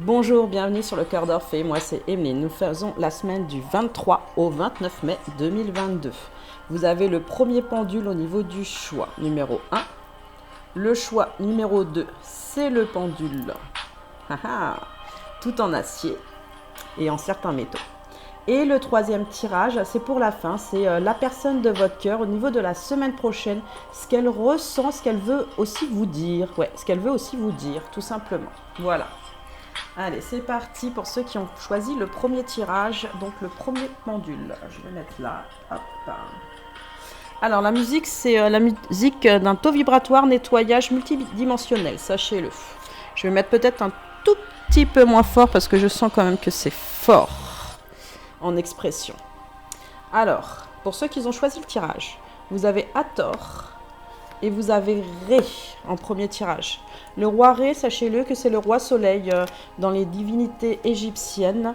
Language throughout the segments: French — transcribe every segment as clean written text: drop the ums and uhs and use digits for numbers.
Bonjour, bienvenue sur le Cœur d'Orphée, moi c'est Emeline. Nous faisons la semaine du 23 au 29 mai 2022. Vous avez le premier pendule au niveau du choix numéro 1. Le choix numéro 2, c'est le pendule tout en acier et en certains métaux. Et le troisième tirage, c'est pour la fin, c'est la personne de votre cœur au niveau de la semaine prochaine, ce qu'elle ressent, ce qu'elle veut aussi vous dire. Ouais, ce qu'elle veut aussi vous dire, tout simplement. Voilà. Allez, c'est parti pour ceux qui ont choisi le premier tirage, donc le premier pendule. Je vais mettre là. Hop. Alors, la musique, c'est la musique d'un taux vibratoire nettoyage multidimensionnel, sachez-le. Je vais mettre peut-être un tout petit peu moins fort parce que je sens quand même que c'est fort en expression. Alors, pour ceux qui ont choisi le tirage, vous avez Hathor et vous avez Ré en premier tirage. Le roi Ré, sachez-le que c'est le roi soleil dans les divinités égyptiennes.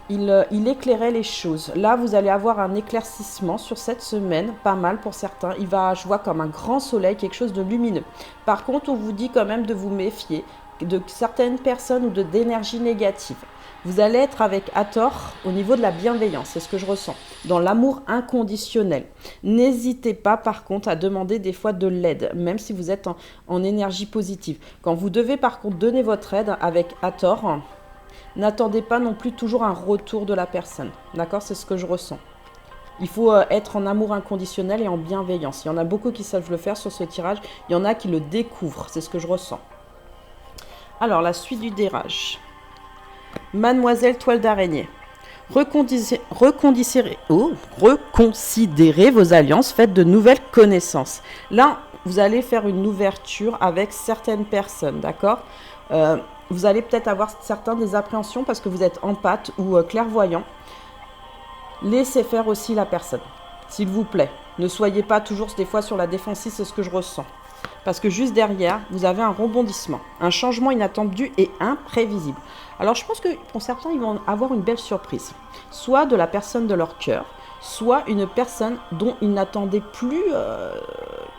Il éclairait les choses. Là, vous allez avoir un éclaircissement sur cette semaine, pas mal pour certains. Je vois comme un grand soleil, quelque chose de lumineux. Par contre, on vous dit quand même de vous méfier de certaines personnes ou d'énergie négative. Vous allez être avec Hathor au niveau de la bienveillance, c'est ce que je ressens, dans l'amour inconditionnel. N'hésitez pas par contre à demander des fois de l'aide, même si vous êtes en énergie positive. Quand vous devez par contre donner votre aide avec Hathor, n'attendez pas non plus toujours un retour de la personne. D'accord? C'est ce que je ressens. Il faut être en amour inconditionnel et en bienveillance. Il y en a beaucoup qui savent le faire sur ce tirage, il y en a qui le découvrent, c'est ce que je ressens. Alors la suite du tirage. Mademoiselle Toile d'Araignée, reconsidérez vos alliances, faites de nouvelles connaissances. Là, vous allez faire une ouverture avec certaines personnes, d'accord? Vous allez peut-être avoir certains des appréhensions parce que vous êtes empathe ou clairvoyant. Laissez faire aussi la personne, s'il vous plaît. Ne soyez pas toujours des fois sur la défensive, c'est ce que je ressens. Parce que juste derrière, vous avez un rebondissement, un changement inattendu et imprévisible. Alors je pense que pour certains, ils vont avoir une belle surprise. Soit de la personne de leur cœur, soit une personne dont ils n'attendaient plus,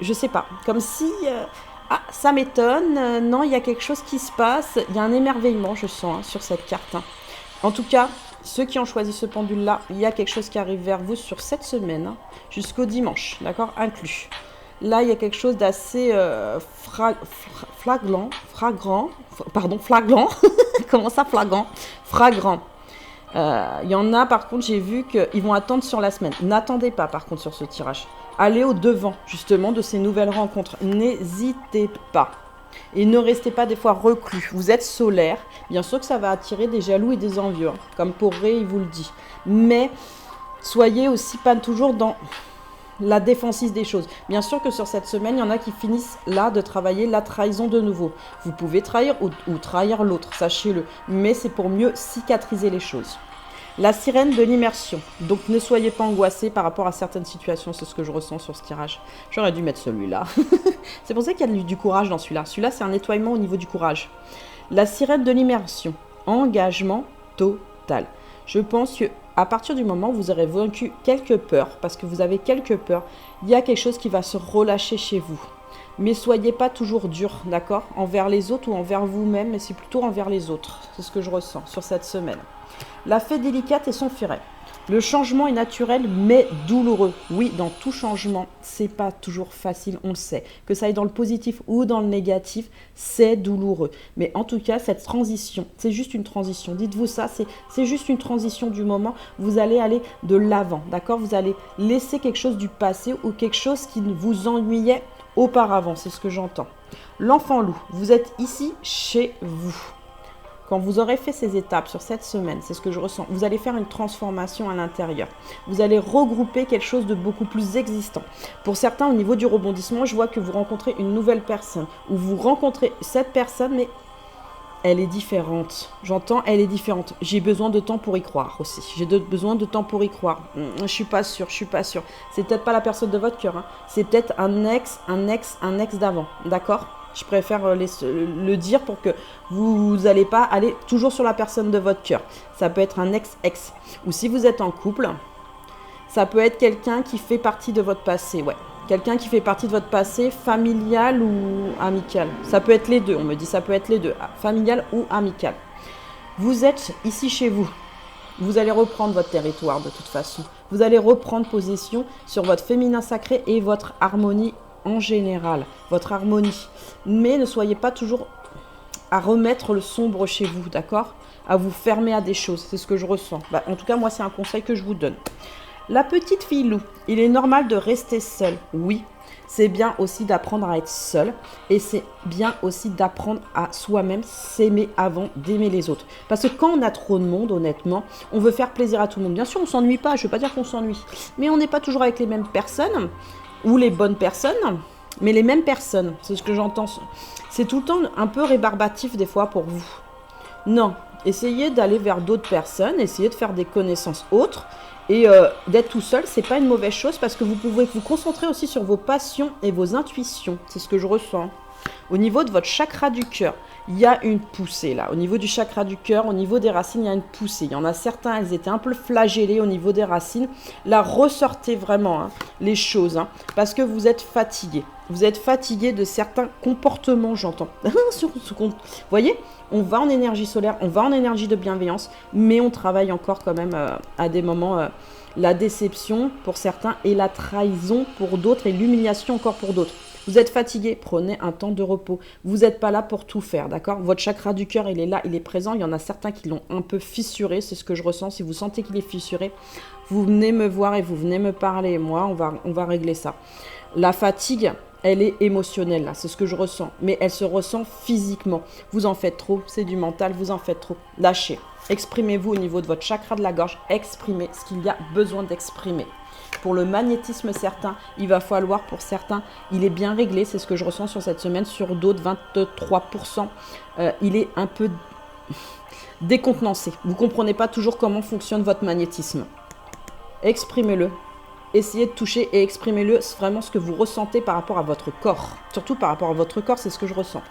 je sais pas, comme si, ça m'étonne, non, il y a quelque chose qui se passe, il y a un émerveillement, je sens, sur cette carte. En tout cas, ceux qui ont choisi ce pendule-là, il y a quelque chose qui arrive vers vous sur cette semaine, jusqu'au dimanche, d'accord, inclus. Là, il y a quelque chose d'assez flagrant. Comment ça, flagrant? Fragrant. Il y en a, par contre, j'ai vu qu'ils vont attendre sur la semaine. N'attendez pas, par contre, sur ce tirage. Allez au-devant, justement, de ces nouvelles rencontres. N'hésitez pas. Et ne restez pas des fois reclus. Vous êtes solaire. Bien sûr que ça va attirer des jaloux et des envieux, hein, comme pour Ré, il vous le dit. Mais soyez aussi pas toujours dans la défensive des choses. Bien sûr que sur cette semaine, il y en a qui finissent là de travailler la trahison de nouveau. Vous pouvez trahir ou trahir l'autre, sachez-le. Mais c'est pour mieux cicatriser les choses. La sirène de l'immersion. Donc ne soyez pas angoissés par rapport à certaines situations. C'est ce que je ressens sur ce tirage. J'aurais dû mettre celui-là. C'est pour ça qu'il y a du courage dans celui-là. Celui-là, c'est un nettoiement au niveau du courage. La sirène de l'immersion. Engagement total. Je pense que à partir du moment où vous aurez vaincu quelques peurs, parce que vous avez quelques peurs, il y a quelque chose qui va se relâcher chez vous. Mais soyez pas toujours dur, d'accord? Envers les autres ou envers vous-même, mais c'est plutôt envers les autres. C'est ce que je ressens sur cette semaine. La fée délicate et son furet. Le changement est naturel mais douloureux. Oui, dans tout changement, c'est pas toujours facile, on le sait. Que ça aille dans le positif ou dans le négatif, c'est douloureux. Mais en tout cas, cette transition, c'est juste une transition. Dites-vous ça, c'est juste une transition du moment. Vous allez aller de l'avant, d'accord? Vous allez laisser quelque chose du passé ou quelque chose qui vous ennuyait auparavant, c'est ce que j'entends. L'enfant loup, vous êtes ici chez vous. Quand vous aurez fait ces étapes sur cette semaine, c'est ce que je ressens, vous allez faire une transformation à l'intérieur. Vous allez regrouper quelque chose de beaucoup plus existant. Pour certains, au niveau du rebondissement, je vois que vous rencontrez une nouvelle personne, ou vous rencontrez cette personne, mais elle est différente. J'entends, elle est différente. J'ai besoin de temps pour y croire aussi. Besoin de temps pour y croire. Je suis pas sûre. C'est peut-être pas la personne de votre cœur. Hein. C'est peut-être un ex d'avant. D'accord ? Je préfère le dire pour que vous n'allez pas aller toujours sur la personne de votre cœur. Ça peut être un ex-ex. Ou si vous êtes en couple, ça peut être quelqu'un qui fait partie de votre passé. Ouais. Quelqu'un qui fait partie de votre passé, familial ou amical. Ça peut être les deux, on me dit, ça peut être les deux, familial ou amical. Vous êtes ici chez vous. Vous allez reprendre votre territoire de toute façon. Vous allez reprendre possession sur votre féminin sacré et votre harmonie en général. Votre harmonie. Mais ne soyez pas toujours à remettre le sombre chez vous, d'accord? À vous fermer à des choses. C'est ce que je ressens. En tout cas, moi, c'est un conseil que je vous donne. La petite fille loup, il est normal de rester seule. Oui, c'est bien aussi d'apprendre à être seule. Et c'est bien aussi d'apprendre à soi-même s'aimer avant d'aimer les autres. Parce que quand on a trop de monde, honnêtement, on veut faire plaisir à tout le monde. Bien sûr, on ne s'ennuie pas, je ne veux pas dire qu'on s'ennuie. Mais on n'est pas toujours avec les mêmes personnes ou les bonnes personnes. Mais les mêmes personnes, c'est ce que j'entends. C'est tout le temps un peu rébarbatif des fois pour vous. Non, essayez d'aller vers d'autres personnes, essayez de faire des connaissances autres. Et d'être tout seul, c'est pas une mauvaise chose parce que vous pouvez vous concentrer aussi sur vos passions et vos intuitions. C'est ce que je ressens. Au niveau de votre chakra du cœur, il y a une poussée là. Au niveau du chakra du cœur, au niveau des racines, il y a une poussée. Il y en a certains, elles étaient un peu flagellées au niveau des racines. Là, ressortez vraiment les choses parce que vous êtes fatigué. Vous êtes fatigué de certains comportements, j'entends. Vous voyez, on va en énergie solaire, on va en énergie de bienveillance, mais on travaille encore quand même à des moments la déception pour certains et la trahison pour d'autres et l'humiliation encore pour d'autres. Vous êtes fatigué, prenez un temps de repos. Vous n'êtes pas là pour tout faire, d'accord? Votre chakra du cœur, il est là, il est présent. Il y en a certains qui l'ont un peu fissuré, c'est ce que je ressens. Si vous sentez qu'il est fissuré, vous venez me voir et vous venez me parler. Moi, on va régler ça. La fatigue, elle est émotionnelle, là, c'est ce que je ressens. Mais elle se ressent physiquement. Vous en faites trop, c'est du mental, vous en faites trop. Lâchez. Exprimez-vous au niveau de votre chakra de la gorge. Exprimez ce qu'il y a besoin d'exprimer. Pour le magnétisme certain, il va falloir pour certains, il est bien réglé, c'est ce que je ressens sur cette semaine, sur d'autres 23%, il est un peu décontenancé. Vous ne comprenez pas toujours comment fonctionne votre magnétisme. Exprimez-le, essayez de toucher et exprimez-le, c'est vraiment ce que vous ressentez par rapport à votre corps. Surtout par rapport à votre corps, c'est ce que je ressens.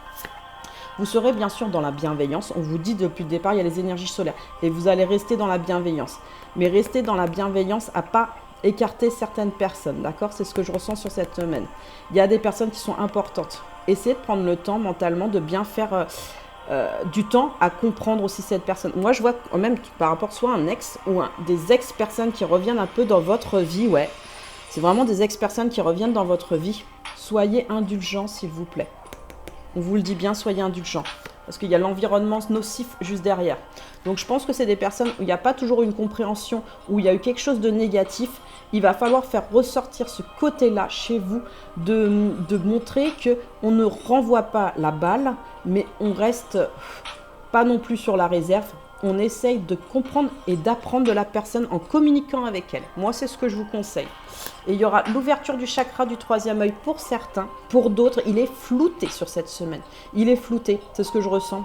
Vous serez bien sûr dans la bienveillance, on vous dit depuis le départ, il y a les énergies solaires, et vous allez rester dans la bienveillance. Mais rester dans la bienveillance à pas écarter certaines personnes, d'accord? C'est ce que je ressens sur cette semaine. Il y a des personnes qui sont importantes. Essayez de prendre le temps mentalement de bien faire du temps à comprendre aussi cette personne. Moi, je vois quand même par rapport soit un ex ou des ex-personnes qui reviennent un peu dans votre vie, ouais. C'est vraiment des ex-personnes qui reviennent dans votre vie. Soyez indulgents, s'il vous plaît. On vous le dit bien, soyez indulgents. Parce qu'il y a l'environnement nocif juste derrière. Donc je pense que c'est des personnes où il n'y a pas toujours une compréhension, où il y a eu quelque chose de négatif. Il va falloir faire ressortir ce côté-là chez vous, de montrer qu'on ne renvoie pas la balle, mais on reste pas non plus sur la réserve. On essaye de comprendre et d'apprendre de la personne en communiquant avec elle. Moi, c'est ce que je vous conseille. Et il y aura l'ouverture du chakra du troisième œil pour certains. Pour d'autres, il est flouté sur cette semaine. Il est flouté, c'est ce que je ressens.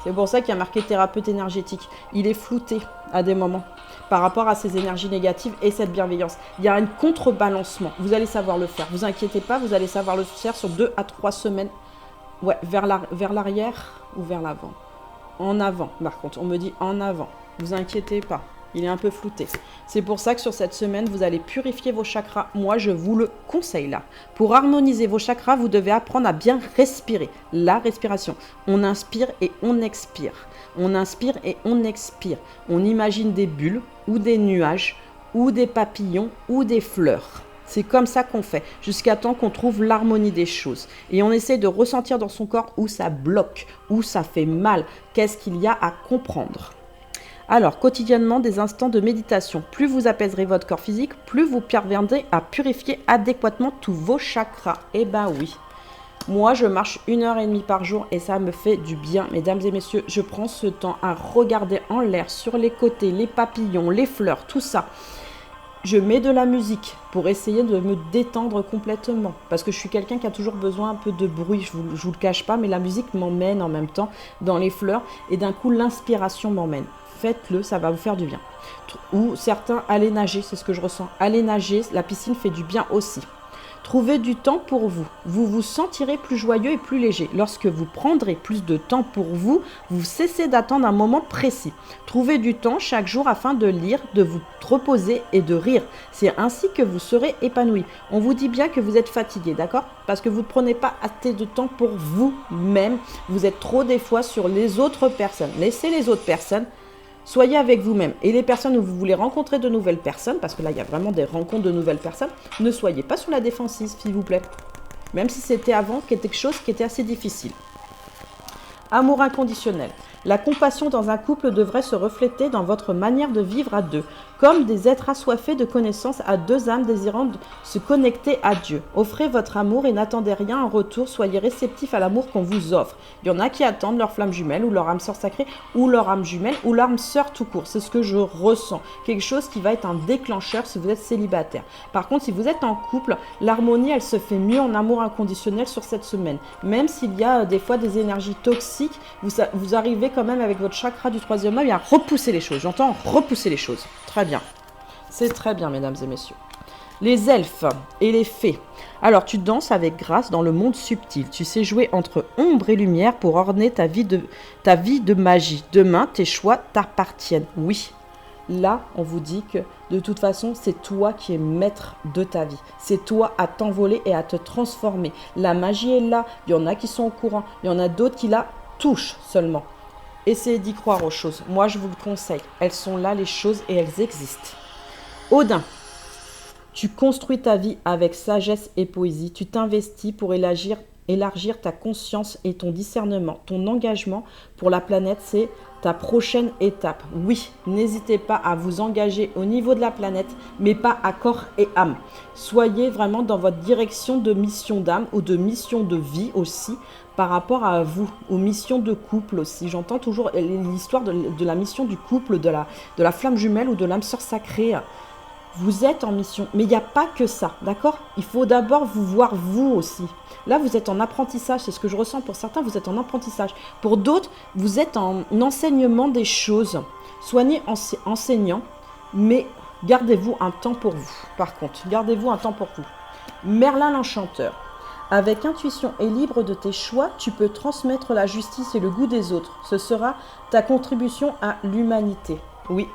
C'est pour ça qu'il y a marqué thérapeute énergétique. Il est flouté à des moments par rapport à ces énergies négatives et cette bienveillance. Il y a un contrebalancement. Vous allez savoir le faire. Vous inquiétez pas, vous allez savoir le faire sur 2 à 3 semaines. Ouais, vers l'arrière ou vers l'avant. En avant, par contre, on me dit en avant. Vous inquiétez pas, il est un peu flouté. C'est pour ça que sur cette semaine, vous allez purifier vos chakras. Moi, je vous le conseille là. Pour harmoniser vos chakras, vous devez apprendre à bien respirer. La respiration. On inspire et on expire. On inspire et on expire. On imagine des bulles ou des nuages ou des papillons ou des fleurs. C'est comme ça qu'on fait, jusqu'à temps qu'on trouve l'harmonie des choses. Et on essaie de ressentir dans son corps où ça bloque, où ça fait mal, qu'est-ce qu'il y a à comprendre. Alors, quotidiennement, des instants de méditation. Plus vous apaiserez votre corps physique, plus vous parviendrez à purifier adéquatement tous vos chakras. Eh ben oui. Moi, je marche 1h30 par jour et ça me fait du bien. Mesdames et messieurs, je prends ce temps à regarder en l'air, sur les côtés, les papillons, les fleurs, tout ça. Je mets de la musique pour essayer de me détendre complètement. Parce que je suis quelqu'un qui a toujours besoin un peu de bruit, je vous le cache pas, mais la musique m'emmène en même temps dans les fleurs. Et d'un coup, l'inspiration m'emmène. Faites-le, ça va vous faire du bien. Ou certains, allez nager, c'est ce que je ressens. Allez nager, la piscine fait du bien aussi. Trouvez du temps pour vous. Vous vous sentirez plus joyeux et plus léger. Lorsque vous prendrez plus de temps pour vous, vous cessez d'attendre un moment précis. Trouvez du temps chaque jour afin de lire, de vous reposer et de rire. C'est ainsi que vous serez épanoui. On vous dit bien que vous êtes fatigué, d'accord? Parce que vous ne prenez pas assez de temps pour vous-même. Vous êtes trop des fois sur les autres personnes. Laissez les autres personnes. Soyez avec vous-même. Et les personnes où vous voulez rencontrer de nouvelles personnes, parce que là, il y a vraiment des rencontres de nouvelles personnes, ne soyez pas sur la défensive, s'il vous plaît. Même si c'était avant quelque chose qui était assez difficile. Amour inconditionnel. La compassion dans un couple devrait se refléter dans votre manière de vivre à deux, comme des êtres assoiffés de connaissances à deux âmes désirant de se connecter à Dieu. Offrez votre amour et n'attendez rien en retour, soyez réceptifs à l'amour qu'on vous offre. Il y en a qui attendent leur flamme jumelle ou leur âme sœur sacrée ou leur âme jumelle ou leur âme sœur tout court. C'est ce que je ressens. Quelque chose qui va être un déclencheur si vous êtes célibataire. Par contre, si vous êtes en couple, l'harmonie, elle se fait mieux en amour inconditionnel sur cette semaine. Même s'il y a des fois des énergies toxiques, vous arrivez quand même avec votre chakra du troisième œil à repousser les choses. J'entends repousser les choses. Très bien. C'est très bien, mesdames et messieurs. Les elfes et les fées. Alors, tu danses avec grâce dans le monde subtil. Tu sais jouer entre ombre et lumière pour orner ta vie de magie. Demain, tes choix t'appartiennent. Oui. Là, on vous dit que de toute façon, c'est toi qui es maître de ta vie. C'est toi à t'envoler et à te transformer. La magie est là. Il y en a qui sont au courant. Il y en a d'autres qui la touchent seulement. Essayez d'y croire aux choses. Moi, je vous le conseille. Elles sont là, les choses, et elles existent. Odin, tu construis ta vie avec sagesse et poésie. Tu t'investis pour élargir ta conscience et ton discernement. Ton engagement pour la planète, c'est ta prochaine étape. Oui, n'hésitez pas à vous engager au niveau de la planète, mais pas à corps et âme. Soyez vraiment dans votre direction de mission d'âme ou de mission de vie aussi, par rapport à vous, aux missions de couple aussi. J'entends toujours l'histoire de la mission du couple, de la flamme jumelle ou de l'âme sœur sacrée. Vous êtes en mission, mais il n'y a pas que ça, d'accord? Il faut d'abord vous voir vous aussi. Là, vous êtes en apprentissage, c'est ce que je ressens pour certains, vous êtes en apprentissage. Pour d'autres, vous êtes en enseignement des choses. Soignez enseignant, mais gardez-vous un temps pour vous. Par contre, gardez-vous un temps pour vous. Merlin l'enchanteur. Avec intuition et libre de tes choix, tu peux transmettre la justice et le goût des autres. Ce sera ta contribution à l'humanité. Oui,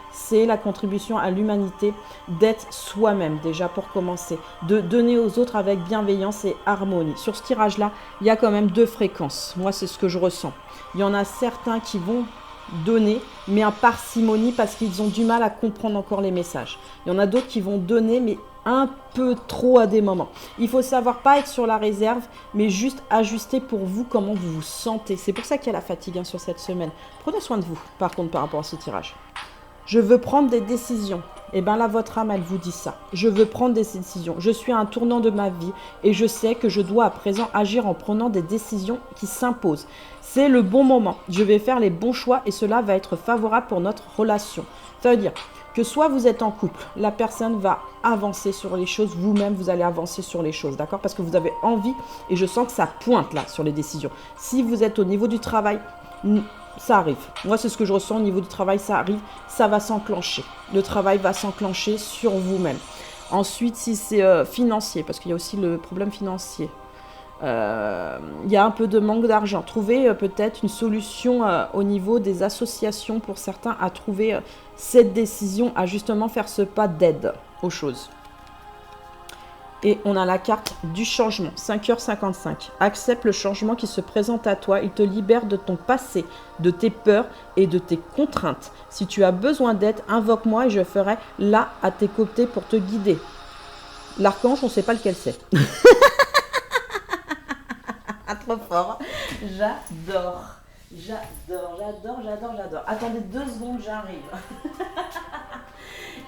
c'est la contribution à l'humanité d'être soi-même, déjà pour commencer. De donner aux autres avec bienveillance et harmonie. Sur ce tirage-là, il y a quand même deux fréquences. Moi, c'est ce que je ressens. Il y en a certains qui vont donner, mais en parcimonie parce qu'ils ont du mal à comprendre encore les messages. Il y en a d'autres qui vont donner, mais un peu trop à des moments. Il faut savoir pas être sur la réserve, mais juste ajuster pour vous comment vous vous sentez. C'est pour ça qu'il y a la fatigue sur cette semaine. Prenez soin de vous, par contre, par rapport à ce tirage. Je veux prendre des décisions. Et bien là, votre âme, elle vous dit ça. Je veux prendre des décisions. Je suis à un tournant de ma vie et je sais que je dois à présent agir en prenant des décisions qui s'imposent. C'est le bon moment. Je vais faire les bons choix et cela va être favorable pour notre relation. Ça veut dire que soit vous êtes en couple, la personne va avancer sur les choses, vous-même vous allez avancer sur les choses, d'accord? Parce que vous avez envie et je sens que ça pointe là sur les décisions. Si vous êtes au niveau du travail, ça arrive. Moi, c'est ce que je ressens au niveau du travail, ça arrive, ça va s'enclencher. Le travail va s'enclencher sur vous-même. Ensuite, si c'est financier, parce qu'il y a aussi le problème financier, il y a un peu de manque d'argent. Trouvez peut-être une solution au niveau des associations pour certains à trouver cette décision, à justement faire ce pas d'aide aux choses. Et on a la carte du changement, 5h55. Accepte le changement qui se présente à toi. Il te libère de ton passé, de tes peurs et de tes contraintes. Si tu as besoin d'aide, invoque-moi et je ferai là à tes côtés pour te guider. L'archange, on ne sait pas lequel c'est. Trop fort. J'adore. Attendez 2 secondes, j'arrive.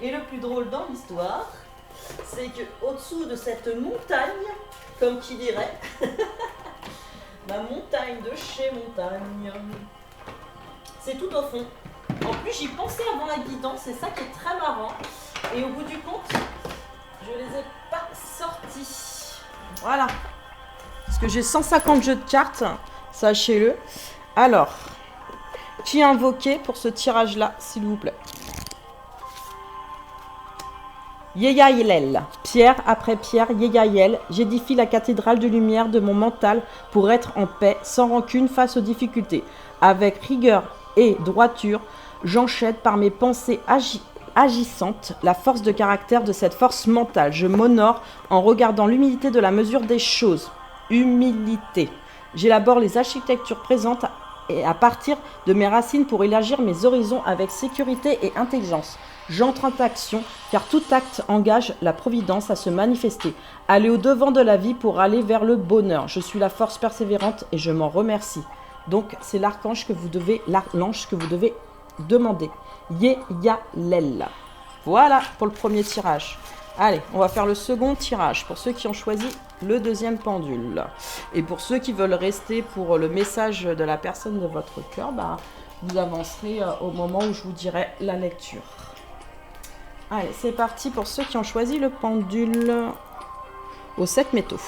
Et le plus drôle dans l'histoire, c'est que au-dessous de cette montagne, comme qui dirait, ma montagne de chez Montagne, c'est tout au fond. En plus, j'y pensais avant la guidance, c'est ça qui est très marrant. Et au bout du compte, je les ai pas sortis. Voilà. Parce que j'ai 150 jeux de cartes, sachez-le. Alors, qui invoquer pour ce tirage-là, s'il vous plaît? Yeyaïel, pierre après pierre, Yeyaïel, j'édifie la cathédrale de lumière de mon mental pour être en paix, sans rancune face aux difficultés. Avec rigueur et droiture, j'enchaîne par mes pensées agissantes la force de caractère de cette force mentale. Je m'honore en regardant l'humilité de la mesure des choses. Humilité. J'élabore les architectures présentes et à partir de mes racines pour élargir mes horizons avec sécurité et intelligence. J'entre en action, car tout acte engage la providence à se manifester. Aller au-devant de la vie pour aller vers le bonheur. Je suis la force persévérante et je m'en remercie. Donc, c'est l'archange que vous devez demander. Yeyalel. Voilà pour le premier tirage. Allez, on va faire le second tirage pour ceux qui ont choisi le deuxième pendule. Et pour ceux qui veulent rester pour le message de la personne de votre cœur, bah, vous avancerez au moment où je vous dirai la lecture. Allez, c'est parti pour ceux qui ont choisi le pendule aux 7 métaux.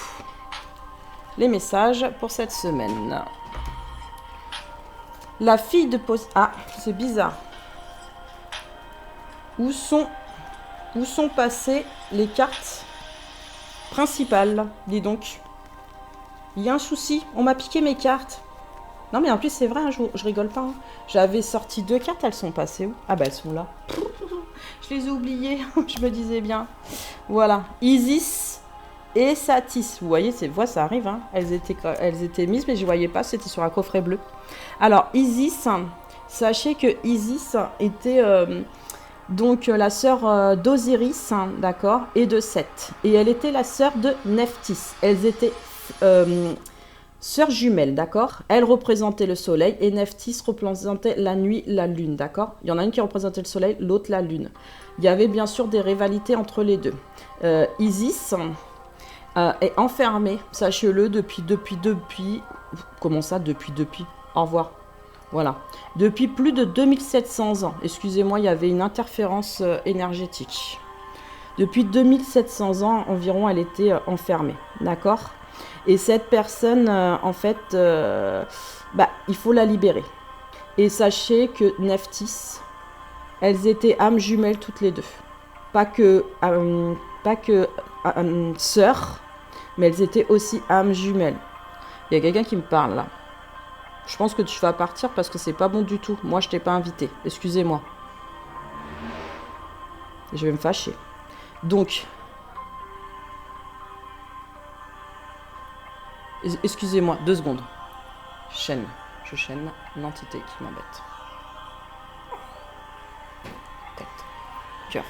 Les messages pour cette semaine. La fille de pose... Ah, c'est bizarre. Où sont passées les cartes principales? Dis donc. Il y a un souci. On m'a piqué mes cartes. Non, mais en plus, c'est vrai, hein, je rigole pas. Hein. J'avais sorti 2 cartes, elles sont passées où? Ah, bah, elles sont là. Je les ai oubliées, je me disais bien. Voilà. Isis et Satis. Vous voyez, ça arrive. Hein. Elles étaient mises, mais je ne voyais pas. C'était sur un coffret bleu. Alors, Isis, sachez que Isis était donc la sœur d'Osiris, hein, d'accord, et de Seth. Et elle était la sœur de Nephthys. Elles étaient sœurs jumelles, d'accord. Elle représentait le soleil et Nephthys représentait la nuit, la lune, d'accord. Il y en a une qui représentait le soleil, l'autre la lune. Il y avait bien sûr des rivalités entre les deux. Isis est enfermée, sachez-le, depuis. Comment ça, depuis? Au revoir. Voilà. Depuis plus de 2700 ans. Excusez-moi, il y avait une interférence énergétique. Depuis 2700 ans environ, elle était enfermée, d'accord. Et cette personne, en fait, il faut la libérer. Et sachez que Nephthys, elles étaient âmes jumelles toutes les deux. Pas que sœurs, mais elles étaient aussi âmes jumelles. Il y a quelqu'un qui me parle là. Je pense que tu vas partir parce que c'est pas bon du tout. Moi, je t'ai pas invité. Excusez-moi. Je vais me fâcher. Donc... Excusez-moi, 2 secondes. Je chaîne l'entité qui m'embête. Tête. Cœur.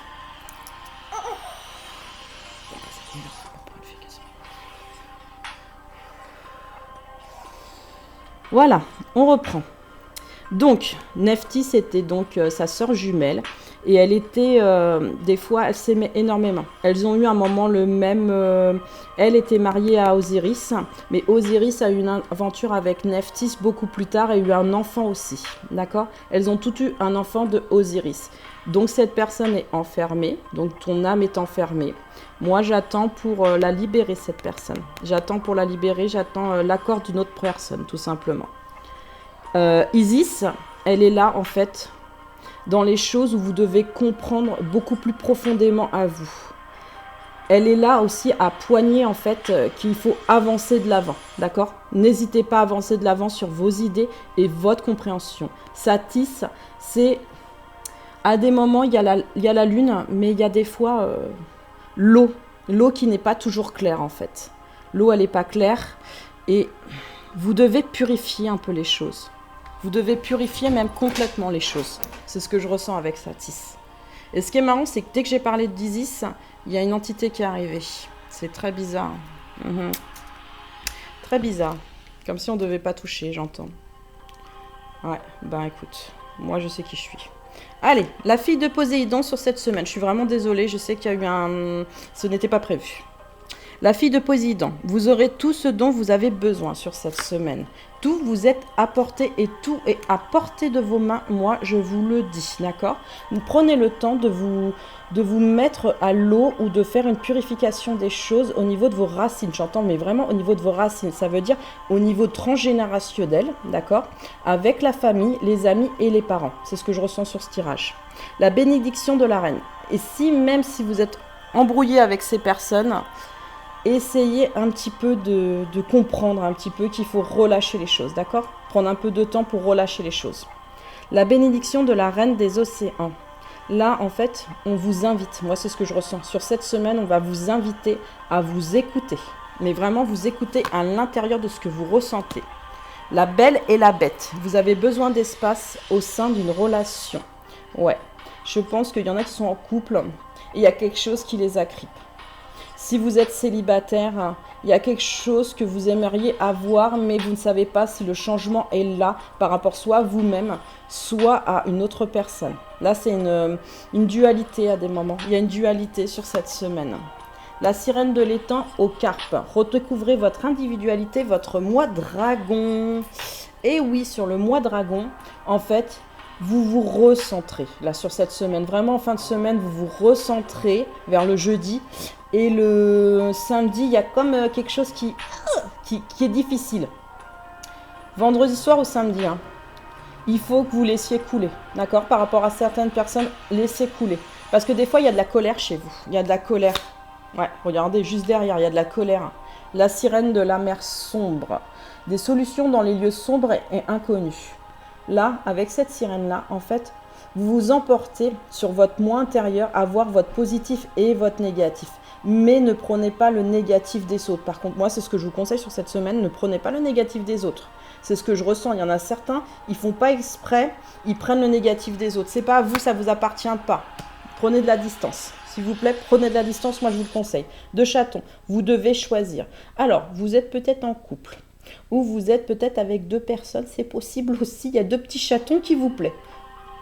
Voilà, on reprend. Donc, Nephthys était donc sa sœur jumelle. Et elle était, des fois, elle s'aimait énormément. Elles ont eu un moment le même... elle était mariée à Osiris, mais Osiris a eu une aventure avec Nephthys beaucoup plus tard et eu un enfant aussi. D'accord? Elles ont toutes eu un enfant de Osiris. Donc cette personne est enfermée, donc ton âme est enfermée. Moi, j'attends pour la libérer, cette personne. J'attends pour la libérer, j'attends l'accord d'une autre personne, tout simplement. Isis, elle est là, en fait... dans les choses où vous devez comprendre beaucoup plus profondément à vous. Elle est là aussi à poigner, en fait, qu'il faut avancer de l'avant, d'accord? N'hésitez pas à avancer de l'avant sur vos idées et votre compréhension. Satis, c'est... À des moments, il y a la lune, mais il y a des fois l'eau. L'eau qui n'est pas toujours claire, en fait. L'eau, elle n'est pas claire et vous devez purifier un peu les choses. Vous devez purifier même complètement les choses. C'est ce que je ressens avec Satis. Et ce qui est marrant, c'est que dès que j'ai parlé d'Isis, il y a une entité qui est arrivée. C'est très bizarre. Très bizarre. Comme si on ne devait pas toucher, j'entends. Ouais, ben écoute, moi je sais qui je suis. Allez, la fille de Poséidon sur cette semaine. Je suis vraiment désolée, je sais qu'il y a eu un... Ce n'était pas prévu. La fille de Poséidon, vous aurez tout ce dont vous avez besoin sur cette semaine. Tout vous est apporté et tout est à portée de vos mains, moi je vous le dis, d'accord? Vous prenez le temps de vous mettre à l'eau ou de faire une purification des choses au niveau de vos racines. J'entends, mais vraiment au niveau de vos racines, ça veut dire au niveau transgénérationnel, d'accord? Avec la famille, les amis et les parents. C'est ce que je ressens sur ce tirage. La bénédiction de la reine. Et si même si vous êtes embrouillé avec ces personnes, essayez un petit peu de comprendre un petit peu qu'il faut relâcher les choses, d'accord? Prendre un peu de temps pour relâcher les choses. La bénédiction de la reine des océans. Là, en fait, on vous invite. Moi, c'est ce que je ressens. Sur cette semaine, on va vous inviter à vous écouter. Mais vraiment, vous écouter à l'intérieur de ce que vous ressentez. La belle et la bête. Vous avez besoin d'espace au sein d'une relation. Ouais. Je pense qu'il y en a qui sont en couple et il y a quelque chose qui les agrippe. Si vous êtes célibataire, il y a quelque chose que vous aimeriez avoir, mais vous ne savez pas si le changement est là par rapport soit à vous-même, soit à une autre personne. Là, c'est une dualité à des moments. Il y a une dualité sur cette semaine. La sirène de l'étang aux carpes. Redécouvrez votre individualité, votre mois dragon. Et oui, sur le mois dragon, en fait, vous vous recentrez. Là, sur cette semaine, vraiment en fin de semaine, vous vous recentrez vers le jeudi. Et le samedi, il y a comme quelque chose qui est difficile. Vendredi soir ou samedi, hein, il faut que vous laissiez couler. D'accord? Par rapport à certaines personnes, laissez couler. Parce que des fois, il y a de la colère chez vous. Il y a de la colère. Ouais, regardez, juste derrière, il y a de la colère. La sirène de la mer sombre. Des solutions dans les lieux sombres et inconnus. Là, avec cette sirène-là, en fait, vous vous emportez sur votre moi intérieur à voir votre positif et votre négatif. Mais ne prenez pas le négatif des autres. Par contre, moi, c'est ce que je vous conseille sur cette semaine, ne prenez pas le négatif des autres. C'est ce que je ressens. Il y en a certains, ils font pas exprès, ils prennent le négatif des autres. C'est pas à vous, ça vous appartient pas. Prenez de la distance. S'il vous plaît, prenez de la distance, moi je vous le conseille. Deux chatons, vous devez choisir. Alors, vous êtes peut-être en couple. Ou vous êtes peut-être avec deux personnes, c'est possible aussi. Il y a deux petits chatons qui vous plaisent.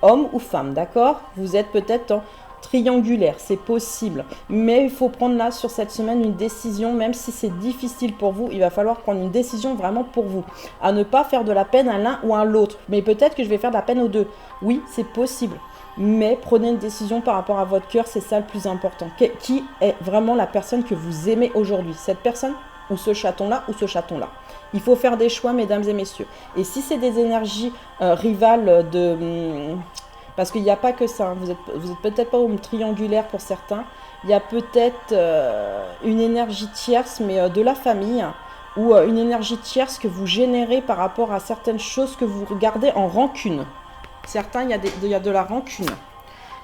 Homme ou femme, d'accord? Vous êtes peut-être en triangulaire, c'est possible. Mais il faut prendre là, sur cette semaine, une décision, même si c'est difficile pour vous, il va falloir prendre une décision vraiment pour vous. À ne pas faire de la peine à l'un ou à l'autre. Mais peut-être que je vais faire de la peine aux deux. Oui, c'est possible. Mais prenez une décision par rapport à votre cœur, c'est ça le plus important. Qui est vraiment la personne que vous aimez aujourd'hui? Cette personne ou ce chaton-là ou ce chaton-là? Il faut faire des choix, mesdames et messieurs. Et si c'est des énergies rivales parce qu'il n'y a pas que ça, hein. Vous êtes peut-être pas au triangulaire pour certains. Il y a peut-être une énergie tierce, mais de la famille, ou une énergie tierce que vous générez par rapport à certaines choses que vous regardez en rancune. Certains, il y a de la rancune.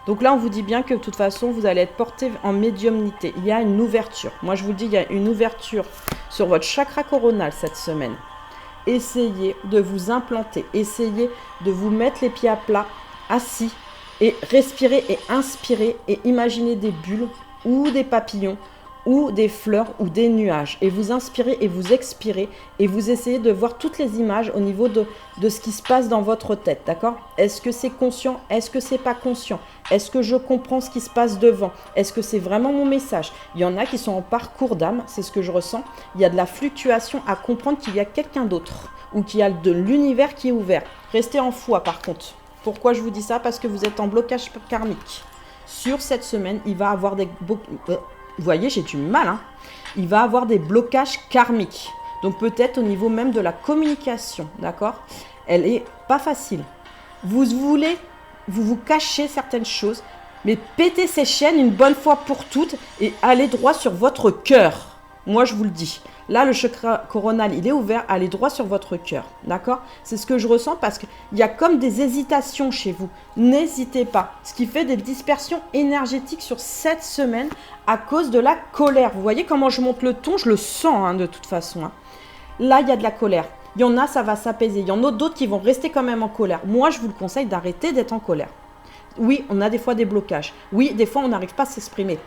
Donc là, on vous dit bien que de toute façon, vous allez être porté en médiumnité. Il y a une ouverture. Moi, je vous dis, il y a une ouverture sur votre chakra coronal cette semaine. Essayez de vous implanter. Essayez de vous mettre les pieds à plat, assis, et respirer et inspirer et imaginer des bulles ou des papillons ou des fleurs ou des nuages. Et vous inspirez et vous expirez et vous essayez de voir toutes les images au niveau de ce qui se passe dans votre tête, d'accord? Est-ce que c'est conscient? Est-ce que c'est pas conscient? Est-ce que je comprends ce qui se passe devant? Est-ce que c'est vraiment mon message? Il y en a qui sont en parcours d'âme, c'est ce que je ressens. Il y a de la fluctuation à comprendre qu'il y a quelqu'un d'autre ou qu'il y a de l'univers qui est ouvert. Restez en foi par contre. Pourquoi je vous dis ça? Parce que vous êtes en blocage karmique. Sur cette semaine, il va avoir des... Vous voyez, j'ai du mal, hein. Il va avoir des blocages karmiques. Donc peut-être au niveau même de la communication, d'accord? Elle est pas facile. Vous voulez, vous cachez certaines choses, mais pétez ces chaînes une bonne fois pour toutes et allez droit sur votre cœur. Moi, je vous le dis. Là, le chakra coronal, il est ouvert, allez droit sur votre cœur, d'accord? C'est ce que je ressens parce qu'il y a comme des hésitations chez vous. N'hésitez pas. Ce qui fait des dispersions énergétiques sur cette semaine à cause de la colère. Vous voyez comment je monte le ton? Je le sens, hein, de toute façon, hein. Là, il y a de la colère. Il y en a, ça va s'apaiser. Il y en a d'autres qui vont rester quand même en colère. Moi, je vous le conseille d'arrêter d'être en colère. Oui, on a des fois des blocages. Oui, des fois, on n'arrive pas à s'exprimer.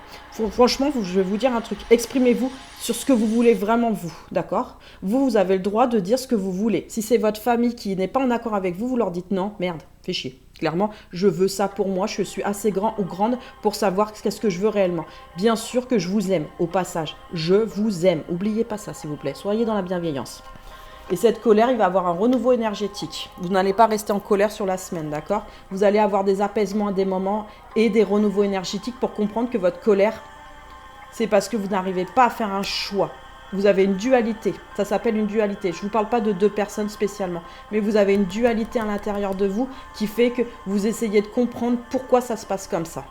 Franchement, je vais vous dire un truc. Exprimez-vous sur ce que vous voulez vraiment vous, d'accord? Vous avez le droit de dire ce que vous voulez. Si c'est votre famille qui n'est pas en accord avec vous, vous leur dites non, merde, fais chier. Clairement, je veux ça pour moi, je suis assez grand ou grande pour savoir qu'est-ce que je veux réellement. Bien sûr que je vous aime, au passage. Je vous aime. N'oubliez pas ça, s'il vous plaît. Soyez dans la bienveillance. Et cette colère, il va avoir un renouveau énergétique. Vous n'allez pas rester en colère sur la semaine, d'accord? Vous allez avoir des apaisements à des moments et des renouveaux énergétiques pour comprendre que votre colère, c'est parce que vous n'arrivez pas à faire un choix. Vous avez une dualité. Ça s'appelle une dualité. Je ne vous parle pas de deux personnes spécialement, mais vous avez une dualité à l'intérieur de vous qui fait que vous essayez de comprendre pourquoi ça se passe comme ça.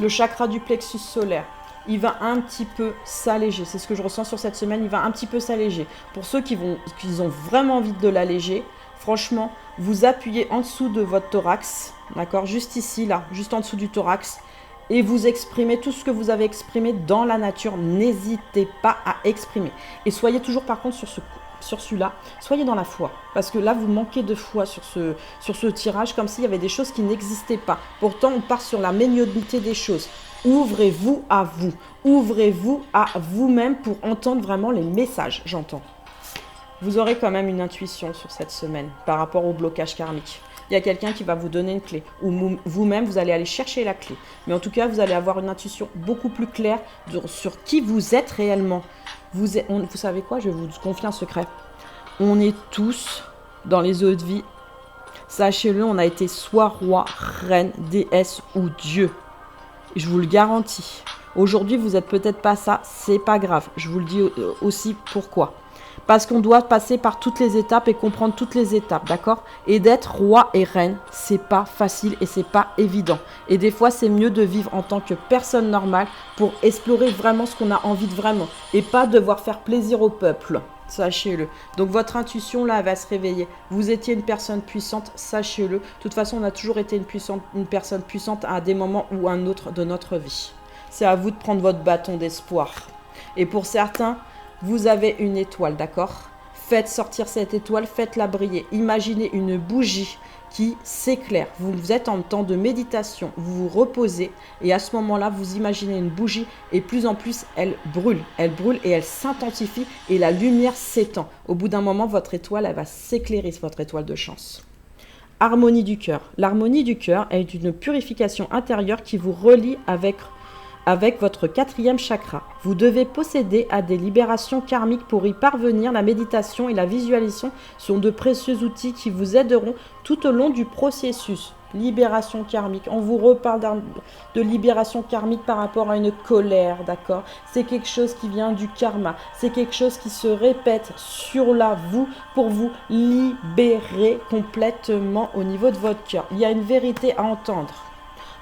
Le chakra du plexus solaire, il va un petit peu s'alléger. C'est ce que je ressens sur cette semaine, il va un petit peu s'alléger. Pour ceux qui ont vraiment envie de l'alléger, franchement, vous appuyez en dessous de votre thorax, d'accord, juste ici, là, juste en dessous du thorax, et vous exprimez tout ce que vous avez exprimé dans la nature. N'hésitez pas à exprimer. Et soyez toujours, par contre, sur celui-là, soyez dans la foi. Parce que là, vous manquez de foi sur ce tirage, comme s'il y avait des choses qui n'existaient pas. Pourtant, on part sur la médiumnité des choses. Ouvrez-vous à vous. Ouvrez-vous à vous-même pour entendre vraiment les messages, j'entends. Vous aurez quand même une intuition sur cette semaine par rapport au blocage karmique. Il y a quelqu'un qui va vous donner une clé, ou vous-même, vous allez aller chercher la clé. Mais en tout cas, vous allez avoir une intuition beaucoup plus claire sur qui vous êtes réellement. Vous savez quoi? Je vais vous confier un secret. On est tous dans les eaux de vie. Sachez-le, on a été soit roi, reine, déesse ou dieu. Je vous le garantis. Aujourd'hui, vous n'êtes peut-être pas ça, c'est pas grave. Je vous le dis aussi pourquoi. Parce qu'on doit passer par toutes les étapes et comprendre toutes les étapes, d'accord? Et d'être roi et reine, c'est pas facile et c'est pas évident. Et des fois, c'est mieux de vivre en tant que personne normale pour explorer vraiment ce qu'on a envie de vraiment. Et pas devoir faire plaisir au peuple, sachez-le. Donc votre intuition, là, elle va se réveiller. Vous étiez une personne puissante, sachez-le. De toute façon, on a toujours été une personne puissante à des moments ou un autre de notre vie. C'est à vous de prendre votre bâton d'espoir. Et pour certains, vous avez une étoile, d'accord? Faites sortir cette étoile, faites-la briller. Imaginez une bougie qui s'éclaire. Vous êtes en temps de méditation, vous vous reposez et à ce moment-là, vous imaginez une bougie et plus en plus, elle brûle et elle s'intensifie et la lumière s'étend. Au bout d'un moment, votre étoile, elle va s'éclairer, votre étoile de chance. Harmonie du cœur. L'harmonie du cœur est une purification intérieure qui vous relie avec votre 4e chakra. Vous devez posséder à des libérations karmiques pour y parvenir. La méditation et la visualisation sont de précieux outils qui vous aideront tout au long du processus. Libération karmique. On vous reparle de libération karmique par rapport à une colère, d'accord? C'est quelque chose qui vient du karma. C'est quelque chose qui se répète sur vous pour vous libérer complètement au niveau de votre cœur. Il y a une vérité à entendre.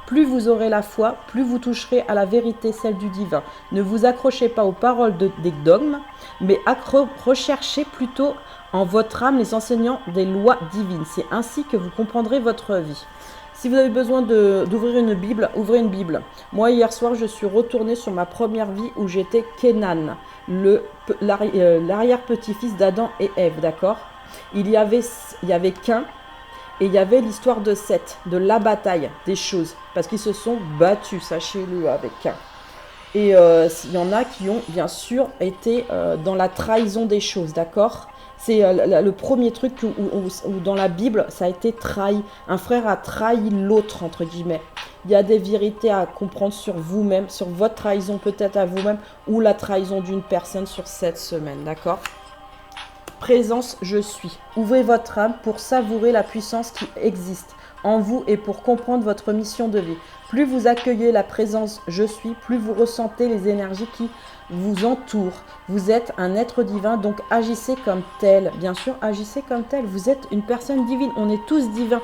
Plus vous aurez la foi, plus vous toucherez à la vérité, celle du divin. Ne vous accrochez pas aux paroles des dogmes, mais recherchez plutôt en votre âme les enseignants des lois divines. C'est ainsi que vous comprendrez votre vie. Si vous avez besoin d'ouvrir une Bible, ouvrez une Bible. Moi, hier soir, je suis retournée sur ma première vie où j'étais Kenan, l'arrière-petit-fils d'Adam et Ève, d'accord? Il y avait qu'un. Et il y avait l'histoire de Seth, de la bataille des choses, parce qu'ils se sont battus, sachez-le, avec un. Et il y en a qui ont, bien sûr, été dans la trahison des choses, d'accord? C'est le premier truc où dans la Bible, ça a été trahi. Un frère a trahi l'autre, entre guillemets. Il y a des vérités à comprendre sur vous-même, sur votre trahison peut-être à vous-même, ou la trahison d'une personne sur cette semaine, d'accord? Présence, je suis. Ouvrez votre âme pour savourer la puissance qui existe en vous et pour comprendre votre mission de vie. Plus vous accueillez la présence, je suis, plus vous ressentez les énergies qui vous entourent. Vous êtes un être divin, donc agissez comme tel. Bien sûr, agissez comme tel. Vous êtes une personne divine. On est tous divins.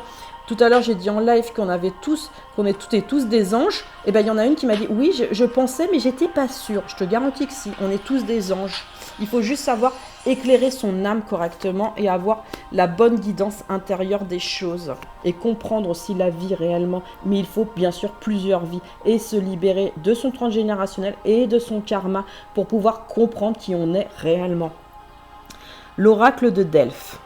Tout à l'heure, j'ai dit en live qu'on est toutes et tous des anges. Et bien, il y en a une qui m'a dit, oui, je pensais, mais j'étais pas sûre. Je te garantis que si, on est tous des anges. Il faut juste savoir éclairer son âme correctement et avoir la bonne guidance intérieure des choses. Et comprendre aussi la vie réellement. Mais il faut bien sûr plusieurs vies. Et se libérer de son transgénérationnel et de son karma pour pouvoir comprendre qui on est réellement. L'oracle de Delphes.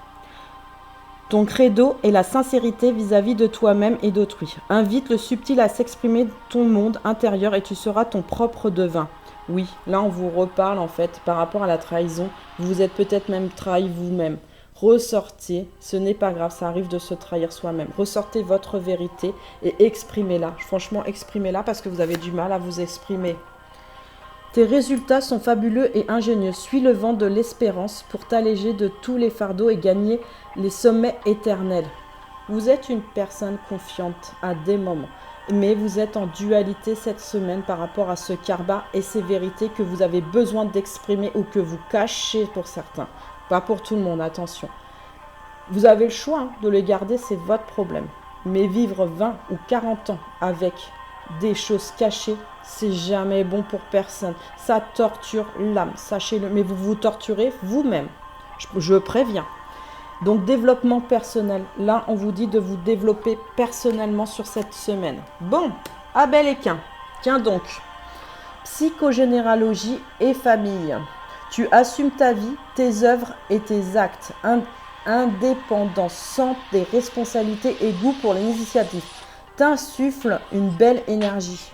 Ton credo est la sincérité vis-à-vis de toi-même et d'autrui. Invite le subtil à s'exprimer ton monde intérieur et tu seras ton propre devin. Oui, là on vous reparle en fait par rapport à la trahison. Vous êtes peut-être même trahi vous-même. Ressortez, ce n'est pas grave, ça arrive de se trahir soi-même. Ressortez votre vérité et exprimez-la. Franchement, exprimez-la parce que vous avez du mal à vous exprimer. Tes résultats sont fabuleux et ingénieux. Suis le vent de l'espérance pour t'alléger de tous les fardeaux et gagner les sommets éternels. Vous êtes une personne confiante à des moments, mais vous êtes en dualité cette semaine par rapport à ce karma et ces vérités que vous avez besoin d'exprimer ou que vous cachez pour certains. Pas pour tout le monde, attention. Vous avez le choix de les garder, c'est votre problème. Mais vivre 20 ou 40 ans avec des choses cachées, c'est jamais bon pour personne. Ça torture l'âme, sachez-le. Mais vous vous torturez vous-même. Je préviens. Donc, développement personnel. Là, on vous dit de vous développer personnellement sur cette semaine. Bon, Abel et Caïn. Tiens donc. Psychogénéalogie et famille. Tu assumes ta vie, tes œuvres et tes actes. Indépendance, sans des responsabilités et goût pour l'initiative. T'insuffle une belle énergie.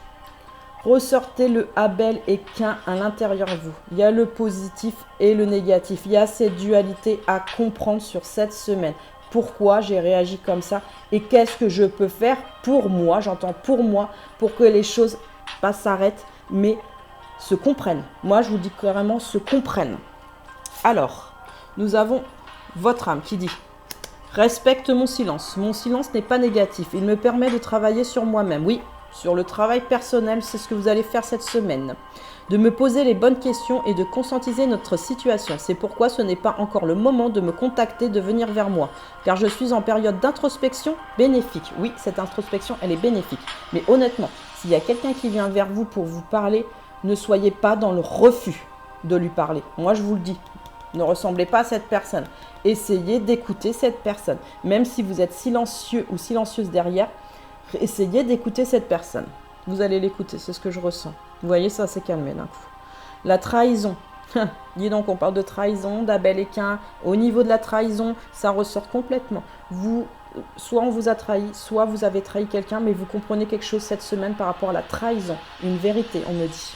Ressortez le Abel et Caïn à l'intérieur de vous. Il y a le positif et le négatif. Il y a cette dualité à comprendre sur cette semaine. Pourquoi j'ai réagi comme ça et qu'est-ce que je peux faire pour moi, j'entends pour moi, pour que les choses pas s'arrêtent, mais se comprennent. Moi, je vous dis carrément se comprennent. Alors, nous avons votre âme qui dit « Respecte mon silence. Mon silence n'est pas négatif. Il me permet de travailler sur moi-même. » Oui. Sur le travail personnel, c'est ce que vous allez faire cette semaine. De me poser les bonnes questions et de conscientiser notre situation. C'est pourquoi ce n'est pas encore le moment de me contacter, de venir vers moi. Car je suis en période d'introspection bénéfique. Oui, cette introspection, elle est bénéfique. Mais honnêtement, s'il y a quelqu'un qui vient vers vous pour vous parler, ne soyez pas dans le refus de lui parler. Moi, je vous le dis. Ne ressemblez pas à cette personne. Essayez d'écouter cette personne. Même si vous êtes silencieux ou silencieuse derrière, essayez d'écouter cette personne. Vous allez l'écouter, c'est ce que je ressens. Vous voyez, ça s'est calmé d'un coup. La trahison. Dis donc, on parle de trahison, d'Abel et Caïn. Au niveau de la trahison, ça ressort complètement. Soit on vous a trahi, soit vous avez trahi quelqu'un, mais vous comprenez quelque chose cette semaine par rapport à la trahison. Une vérité, on me dit.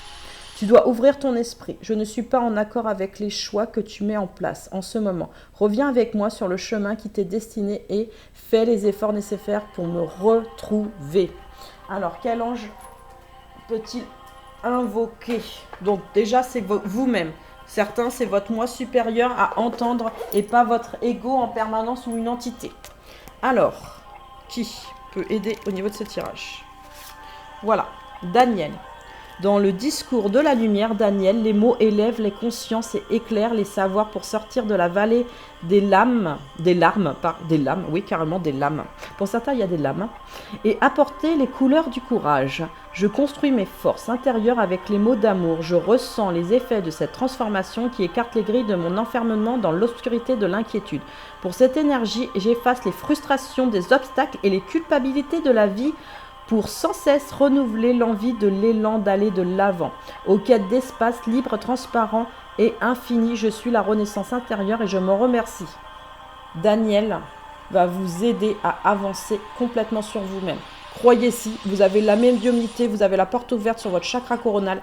Tu dois ouvrir ton esprit. Je ne suis pas en accord avec les choix que tu mets en place en ce moment. Reviens avec moi sur le chemin qui t'est destiné et fais les efforts nécessaires pour me retrouver. Alors, quel ange peut-il invoquer? Donc, déjà, c'est vous-même. Certains, c'est votre moi supérieur à entendre et pas votre ego en permanence ou une entité. Alors, qui peut aider au niveau de ce tirage? Voilà, Daniel. Dans le discours de la lumière, Daniel, les mots élèvent les consciences et éclairent les savoirs pour sortir de la vallée des larmes, oui, carrément des lames. Pour certains, il y a des lames. Et apporter les couleurs du courage. Je construis mes forces intérieures avec les mots d'amour. Je ressens les effets de cette transformation qui écarte les grilles de mon enfermement dans l'obscurité de l'inquiétude. Pour cette énergie, j'efface les frustrations des obstacles et les culpabilités de la vie pour sans cesse renouveler l'envie de l'élan d'aller de l'avant. Aux quêtes d'espace libre, transparent et infini, je suis la renaissance intérieure et je me remercie. Daniel va vous aider à avancer complètement sur vous-même. Croyez-y, vous avez la médiumnité, vous avez la porte ouverte sur votre chakra coronal.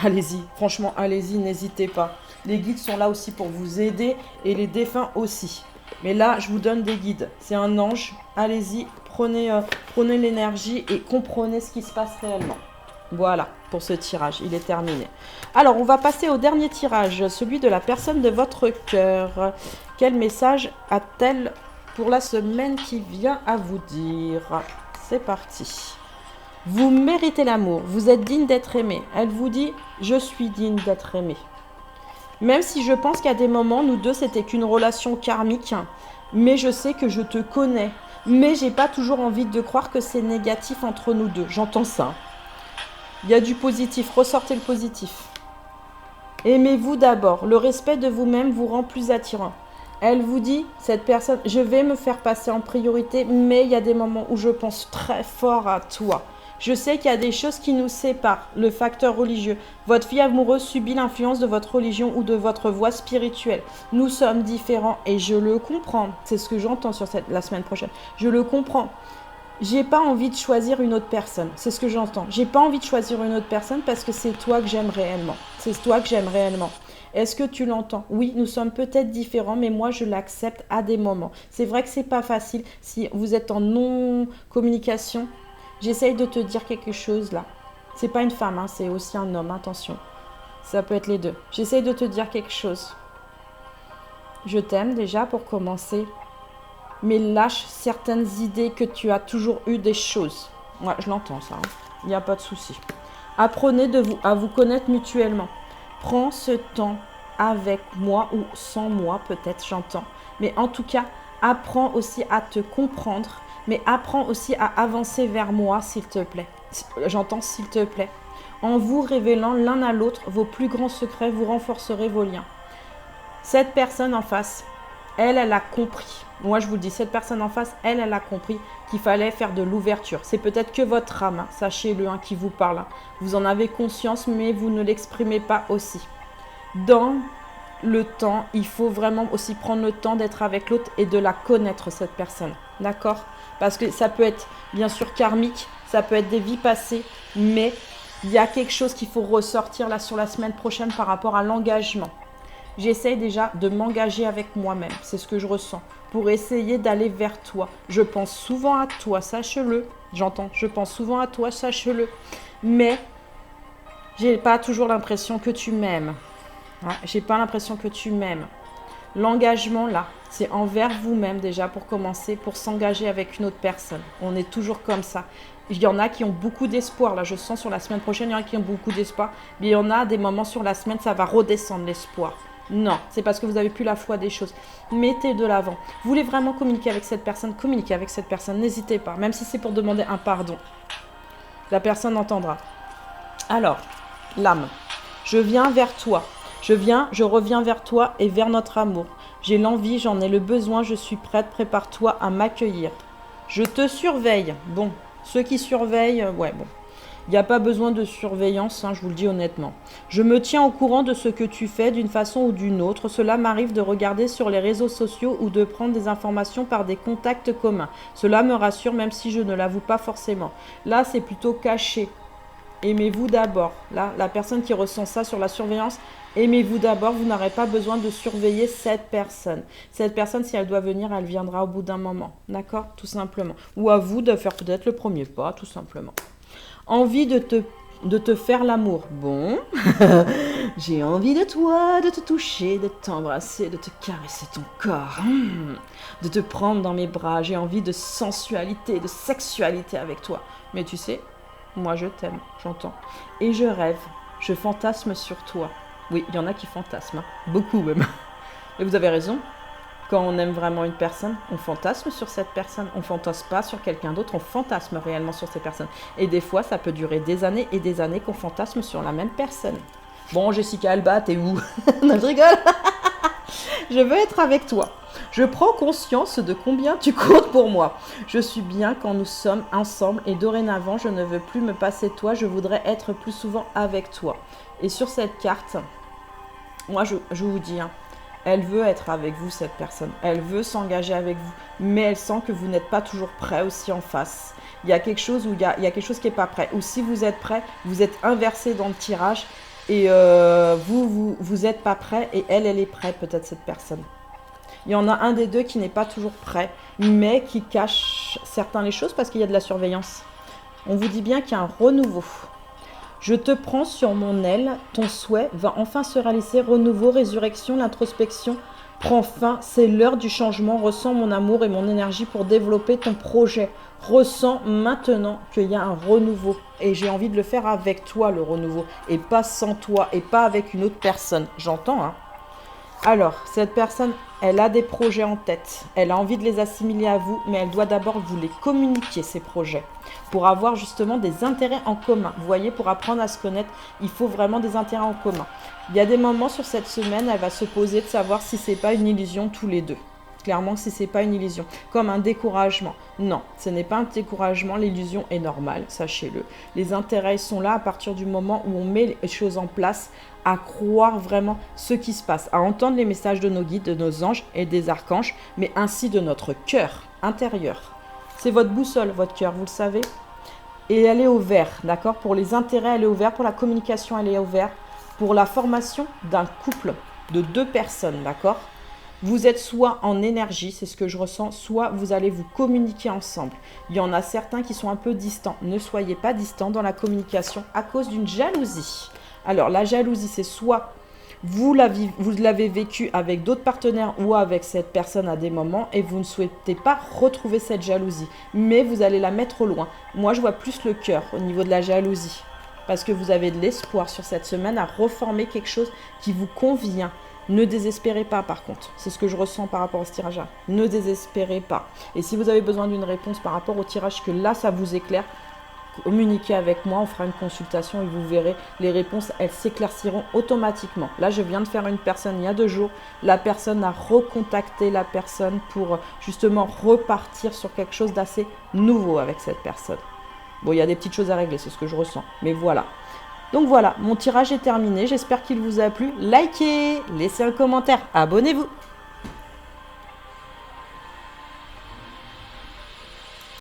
Allez-y, franchement, allez-y, n'hésitez pas. Les guides sont là aussi pour vous aider et les défunts aussi. Mais là, je vous donne des guides. C'est un ange, allez-y. Prenez l'énergie et comprenez ce qui se passe réellement. Voilà, pour ce tirage, il est terminé. Alors, on va passer au dernier tirage, celui de la personne de votre cœur. Quel message a-t-elle pour la semaine qui vient à vous dire? C'est parti. Vous méritez l'amour, vous êtes digne d'être aimé. Elle vous dit, je suis digne d'être aimé. Même si je pense qu'à des moments, nous deux, c'était qu'une relation karmique, mais je sais que je te connais. Mais j'ai pas toujours envie de croire que c'est négatif entre nous deux. J'entends ça. Il y a du positif. Ressortez le positif. Aimez-vous d'abord. Le respect de vous-même vous rend plus attirant. Elle vous dit, cette personne, je vais me faire passer en priorité, mais il y a des moments où je pense très fort à toi. Je sais qu'il y a des choses qui nous séparent, le facteur religieux. Votre fille amoureuse subit l'influence de votre religion ou de votre voie spirituelle. Nous sommes différents et je le comprends. C'est ce que j'entends sur la semaine prochaine. Je le comprends. J'ai pas envie de choisir une autre personne. C'est ce que j'entends. J'ai pas envie de choisir une autre personne parce que c'est toi que j'aime réellement. C'est toi que j'aime réellement. Est-ce que tu l'entends? Oui, nous sommes peut-être différents, mais moi, je l'accepte à des moments. C'est vrai que c'est pas facile. Si vous êtes en non-communication, j'essaye de te dire quelque chose là. C'est pas une femme, hein, c'est aussi un homme, attention. Ça peut être les deux. J'essaye de te dire quelque chose. Je t'aime déjà pour commencer. Mais lâche certaines idées que tu as toujours eu des choses. Ouais, je l'entends ça. Il n'y a pas de souci. Apprenez à vous connaître mutuellement. Prends ce temps avec moi ou sans moi, peut-être, j'entends. Mais en tout cas, apprends aussi à te comprendre. Mais apprends aussi à avancer vers moi, s'il te plaît. J'entends s'il te plaît. En vous révélant l'un à l'autre vos plus grands secrets, vous renforcerez vos liens. Cette personne en face, elle a compris. Moi, je vous le dis, cette personne en face, elle a compris qu'il fallait faire de l'ouverture. C'est peut-être que votre âme, sachez-le, qui vous parle. Vous en avez conscience, mais vous ne l'exprimez pas aussi. Dans le temps, il faut vraiment aussi prendre le temps d'être avec l'autre et de la connaître, cette personne. D'accord? Parce que ça peut être, bien sûr, karmique, ça peut être des vies passées, mais il y a quelque chose qu'il faut ressortir là sur la semaine prochaine par rapport à l'engagement. J'essaye déjà de m'engager avec moi-même, c'est ce que je ressens, pour essayer d'aller vers toi. Je pense souvent à toi, sache-le. J'entends, je pense souvent à toi, sache-le. Mais j'ai pas toujours l'impression que tu m'aimes. J'ai pas l'impression que tu m'aimes. L'engagement là, c'est envers vous-même déjà pour commencer, pour s'engager avec une autre personne. On est toujours comme ça. Il y en a qui ont beaucoup d'espoir, là je sens sur la semaine prochaine, il y en a qui ont beaucoup d'espoir, mais il y en a des moments sur la semaine, ça va redescendre l'espoir. Non, c'est parce que vous n'avez plus la foi des choses. Mettez de l'avant. Vous voulez vraiment communiquer avec cette personne, communiquez avec cette personne, n'hésitez pas, même si c'est pour demander un pardon. La personne entendra. Alors, l'âme, je viens vers toi. Je reviens vers toi et vers notre amour. J'ai l'envie, j'en ai le besoin, je suis prête, prépare-toi à m'accueillir. Je te surveille. Bon, ceux qui surveillent, ouais, bon. Il n'y a pas besoin de surveillance, je vous le dis honnêtement. Je me tiens au courant de ce que tu fais d'une façon ou d'une autre. Cela m'arrive de regarder sur les réseaux sociaux ou de prendre des informations par des contacts communs. Cela me rassure même si je ne l'avoue pas forcément. Là, c'est plutôt caché. Aimez-vous d'abord. Là, la personne qui ressent ça sur la surveillance, aimez-vous d'abord. Vous n'aurez pas besoin de surveiller cette personne. Cette personne, si elle doit venir, elle viendra au bout d'un moment. D'accord? Tout simplement. Ou à vous de faire peut-être le premier pas, tout simplement. Envie de te faire l'amour. Bon, j'ai envie de toi, de te toucher, de t'embrasser, de te caresser ton corps, de te prendre dans mes bras. J'ai envie de sensualité, de sexualité avec toi. Mais tu sais, moi je t'aime, j'entends. Et je rêve, je fantasme sur toi. Oui, il y en a qui fantasment, beaucoup même. Et vous avez raison. Quand on aime vraiment une personne, on fantasme sur cette personne. On ne fantasme pas sur quelqu'un d'autre, on fantasme réellement sur ces personnes. Et des fois, ça peut durer des années et des années qu'on fantasme sur la même personne. Bon, Jessica Alba, t'es où? Non, je rigole. Je veux être avec toi. Je prends conscience de combien tu comptes pour moi. Je suis bien quand nous sommes ensemble et dorénavant, je ne veux plus me passer de toi. Je voudrais être plus souvent avec toi. Et sur cette carte, moi, je vous dis, elle veut être avec vous, cette personne. Elle veut s'engager avec vous. Mais elle sent que vous n'êtes pas toujours prêt aussi en face. Il y a quelque chose où il y a quelque chose qui n'est pas prêt. Ou si vous êtes prêt, vous êtes inversé dans le tirage. Et vous n'êtes pas prêt. Et elle est prête, peut-être, cette personne. Il y en a un des deux qui n'est pas toujours prêt. Mais qui cache certaines les choses parce qu'il y a de la surveillance. On vous dit bien qu'il y a un renouveau. Je te prends sur mon aile, ton souhait va enfin se réaliser, renouveau, résurrection, l'introspection prend fin, c'est l'heure du changement, ressens mon amour et mon énergie pour développer ton projet. Ressens maintenant qu'il y a un renouveau et j'ai envie de le faire avec toi, le renouveau, et pas sans toi, et pas avec une autre personne. J'entends, Alors, cette personne, elle a des projets en tête. Elle a envie de les assimiler à vous, mais elle doit d'abord vous les communiquer, ces projets, pour avoir justement des intérêts en commun. Vous voyez, pour apprendre à se connaître, il faut vraiment des intérêts en commun. Il y a des moments sur cette semaine, elle va se poser de savoir si ce n'est pas une illusion tous les deux. Clairement, si ce n'est pas une illusion, comme un découragement. Non, ce n'est pas un découragement, l'illusion est normale, sachez-le. Les intérêts sont là à partir du moment où on met les choses en place, à croire vraiment ce qui se passe, à entendre les messages de nos guides, de nos anges et des archanges, mais ainsi de notre cœur intérieur. C'est votre boussole, votre cœur, vous le savez. Et elle est au vert, d'accord? Pour les intérêts, elle est au vert. Pour la communication, elle est au vert. Pour la formation d'un couple de 2 personnes, d'accord? Vous êtes soit en énergie, c'est ce que je ressens, soit vous allez vous communiquer ensemble. Il y en a certains qui sont un peu distants. Ne soyez pas distants dans la communication à cause d'une jalousie. Alors, la jalousie, c'est soit vous l'avez vécu avec d'autres partenaires ou avec cette personne à des moments et vous ne souhaitez pas retrouver cette jalousie. Mais vous allez la mettre au loin. Moi, je vois plus le cœur au niveau de la jalousie. Parce que vous avez de l'espoir sur cette semaine à reformer quelque chose qui vous convient. Ne désespérez pas par contre, c'est ce que je ressens par rapport à ce tirage-là. Ne désespérez pas. Et si vous avez besoin d'une réponse par rapport au tirage, que là ça vous éclaire, communiquez avec moi, on fera une consultation et vous verrez, les réponses, elles s'éclairciront automatiquement. Là, je viens de faire une personne il y a 2 jours. La personne a recontacté la personne pour justement repartir sur quelque chose d'assez nouveau avec cette personne. Bon, il y a des petites choses à régler, c'est ce que je ressens. Mais voilà. Donc voilà, mon tirage est terminé. J'espère qu'il vous a plu. Likez, laissez un commentaire, abonnez-vous.